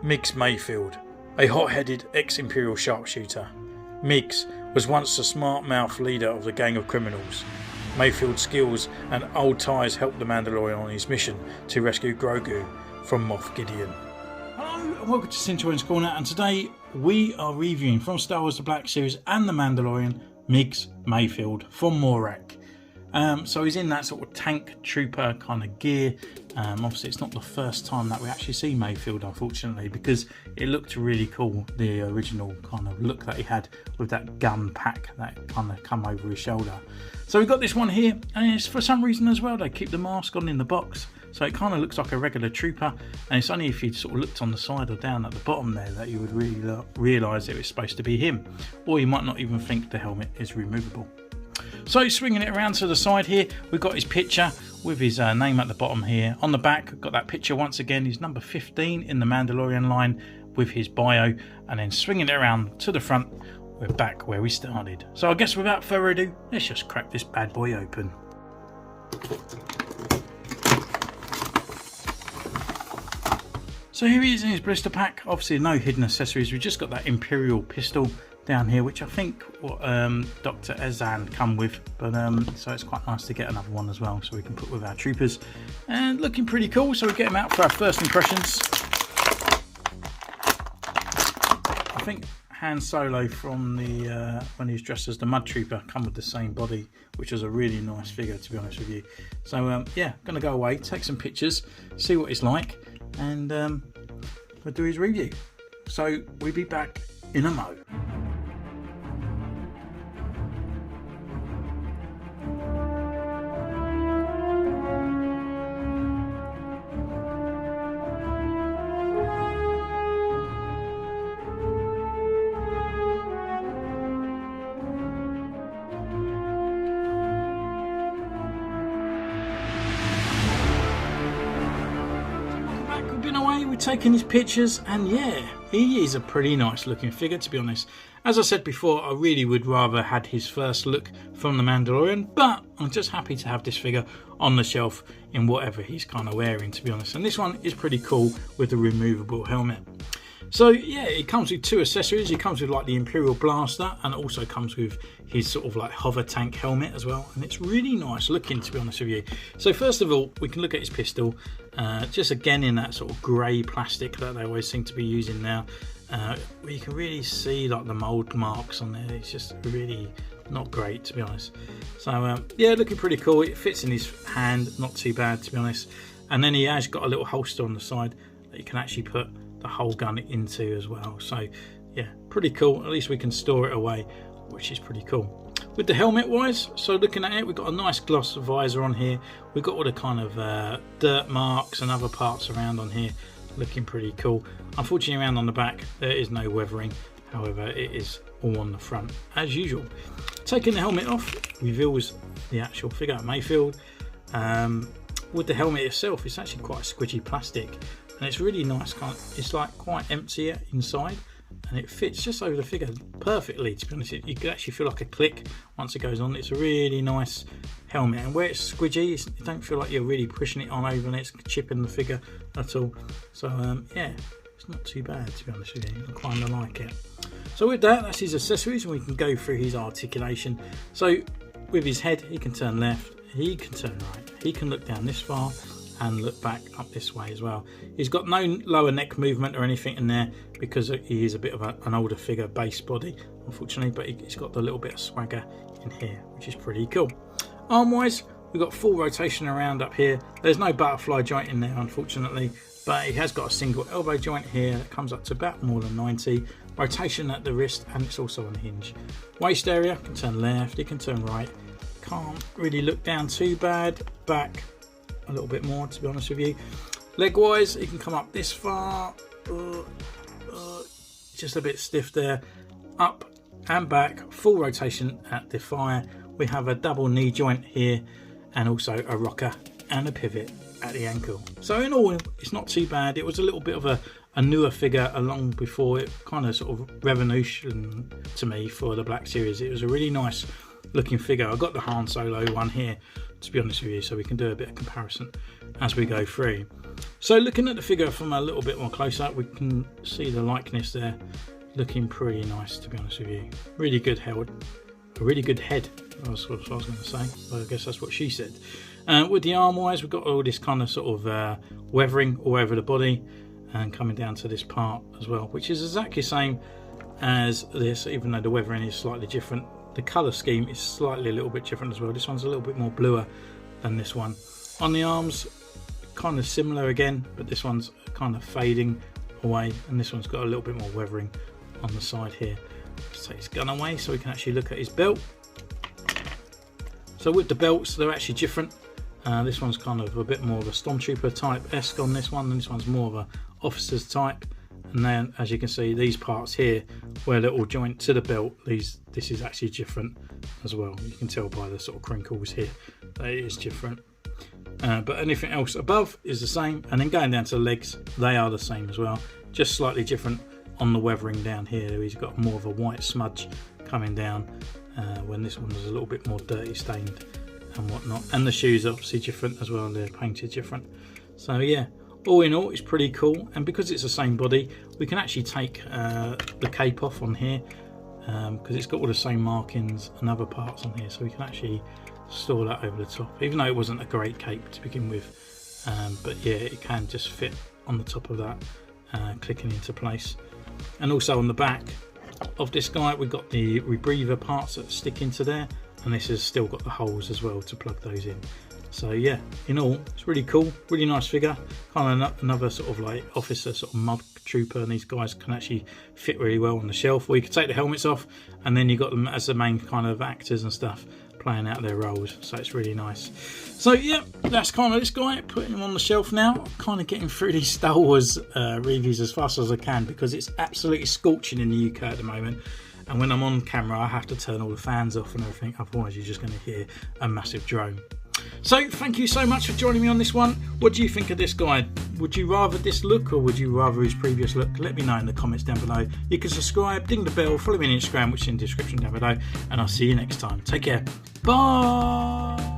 Migs Mayfeld, a hot-headed ex-Imperial sharpshooter. Migs was once the smart-mouthed leader of the gang of criminals. Mayfeld's skills and old ties helped the Mandalorian on his mission to rescue Grogu from Moff Gideon. Hello and welcome to Centurions Corner, and today we are reviewing from Star Wars The Black Series and The Mandalorian, Migs Mayfeld from Morak. So he's in that sort of tank trooper kind of gear. Obviously it's not the first time that we actually see Mayfeld, unfortunately, because it looked really cool, the original kind of look that he had with that gun pack that kind of come over his shoulder. So we've got this one here, and it's, for some reason as well, they keep the mask on in the box, so it kind of looks like a regular trooper, and it's only if you sort of looked on the side or down at the bottom there that you would really realise it was supposed to be him, or you might not even think the helmet is removable. So swinging it around to the side here, we've got his picture with his name at the bottom here. On the back, we've got that picture once again. He's number 15 in the Mandalorian line with his bio. And then swinging it around to the front, we're back where we started. So I guess without further ado, let's just crack this bad boy open. So here he is in his blister pack. Obviously no hidden accessories. We've just got that Imperial pistol down here, which I think Dr. Ezan come with, but so it's quite nice to get another one as well, so we can put with our troopers, and looking pretty cool. So we get him out for our first impressions. I think Han Solo from the when he was dressed as the Mud Trooper come with the same body, which was a really nice figure, to be honest with you. So yeah, gonna go away, take some pictures, see what he's like, and we'll do his review. So we'll be back in a mo. We're taking his pictures, and yeah, he is a pretty nice looking figure, to be honest. As I said before, I really would rather had his first look from the Mandalorian, but I'm just happy to have this figure on the shelf in whatever he's kind of wearing, to be honest. And this one is pretty cool with the removable helmet. So yeah, it comes with two accessories. It comes with like the Imperial blaster, and it also comes with his sort of like hover tank helmet as well, and it's really nice looking, to be honest with you. So first of all, we can look at his pistol, just again in that sort of grey plastic that they always seem to be using now, where you can really see like the mould marks on there. It's just really not great, to be honest. So yeah, looking pretty cool. It fits in his hand, not too bad, to be honest. And then he has got a little holster on the side that you can actually put the whole gun into as well. So yeah, pretty cool. At least we can store it away, which is pretty cool. With the helmet wise, so looking at it, we've got a nice gloss visor on here. We've got all the kind of dirt marks and other parts around on here, looking pretty cool. Unfortunately, around on the back there is no weathering, however it is all on the front as usual. Taking the helmet off reveals the actual figure, Mayfeld. With the helmet itself, it's actually quite a squidgy plastic, and it's really nice. It's like quite empty inside, and it fits just over the figure perfectly, to be honest. You can actually feel like a click once it goes on. It's a really nice helmet, and where it's squidgy, you don't feel like you're really pushing it on over and it's chipping the figure at all. So yeah, it's not too bad, to be honest with you. I kind of like it. So with that, that's his accessories, and we can go through his articulation. So with his head, he can turn left, he can turn right, he can look down this far and look back up this way as well. He's got no lower neck movement or anything in there because he is a bit of an older figure base body, unfortunately, but he's got the little bit of swagger in here, which is pretty cool. Arm wise, we've got full rotation around up here. There's no butterfly joint in there, unfortunately, but he has got a single elbow joint here that comes up to about more than 90. Rotation at the wrist, and it's also on a hinge. Waist area, can turn left, it can turn right. Can't really look down too bad. Back a little bit more, to be honest with you. Leg wise, it can come up this far, just a bit stiff there. Up and back, full rotation at the thigh. We have a double knee joint here, and also a rocker and a pivot at the ankle. So in all, it's not too bad. It was a little bit of a newer figure along before it, kind of sort of revolution to me for the Black Series. It was a really nice looking figure. I got the Han Solo one here to be honest with you, so we can do a bit of comparison as we go through. So looking at the figure from a little bit more close up, we can see the likeness there looking pretty nice, to be honest with you. Really good head. A really good head, that's what I was going to say. I guess that's what she said. With the arm wise, we've got all this kind of sort of weathering all over the body and coming down to this part as well, which is exactly the same as this, even though the weathering is slightly different. The colour scheme is slightly a little bit different as well. This one's a little bit more bluer than this one. On the arms, kind of similar again, but this one's kind of fading away, and this one's got a little bit more weathering on the side here. Let's take his gun away so we can actually look at his belt. So with the belts, they're actually different. This one's kind of a bit more of a stormtrooper type-esque on this one, and this one's more of a officer's type. And then, as you can see, these parts here, where they're all joint to the belt, this is actually different as well. You can tell by the sort of crinkles here that it is different. But anything else above is the same, and then going down to the legs, they are the same as well, just slightly different on the weathering down here. He's got more of a white smudge coming down, when this one was a little bit more dirty stained and whatnot. And the shoes are obviously different as well, they're painted different. So yeah, all in all, it's pretty cool. And because it's the same body, we can actually take the cape off on here, because it's got all the same markings and other parts on here, so we can actually store that over the top, even though it wasn't a great cape to begin with. But yeah, it can just fit on the top of that, clicking into place. And also on the back of this guy, we've got the rebreather parts that stick into there, and this has still got the holes as well to plug those in. So yeah, in all, it's really cool, really nice figure. Kind of another sort of like officer, sort of mud trooper, and these guys can actually fit really well on the shelf. Or you could take the helmets off, and then you've got them as the main kind of actors and stuff, playing out their roles. So it's really nice. So yeah, that's kind of this guy. Putting him on the shelf now. Kind of getting through these Star Wars reviews as fast as I can, because it's absolutely scorching in the UK at the moment. And when I'm on camera, I have to turn all the fans off and everything, otherwise you're just going to hear a massive drone. So thank you so much for joining me on this one. What do you think of this guy? Would you rather this look, or would you rather his previous look? Let me know in the comments down below. You can subscribe, ding the bell, follow me on Instagram, which is in the description down below, and I'll see you next time. Take care. Bye.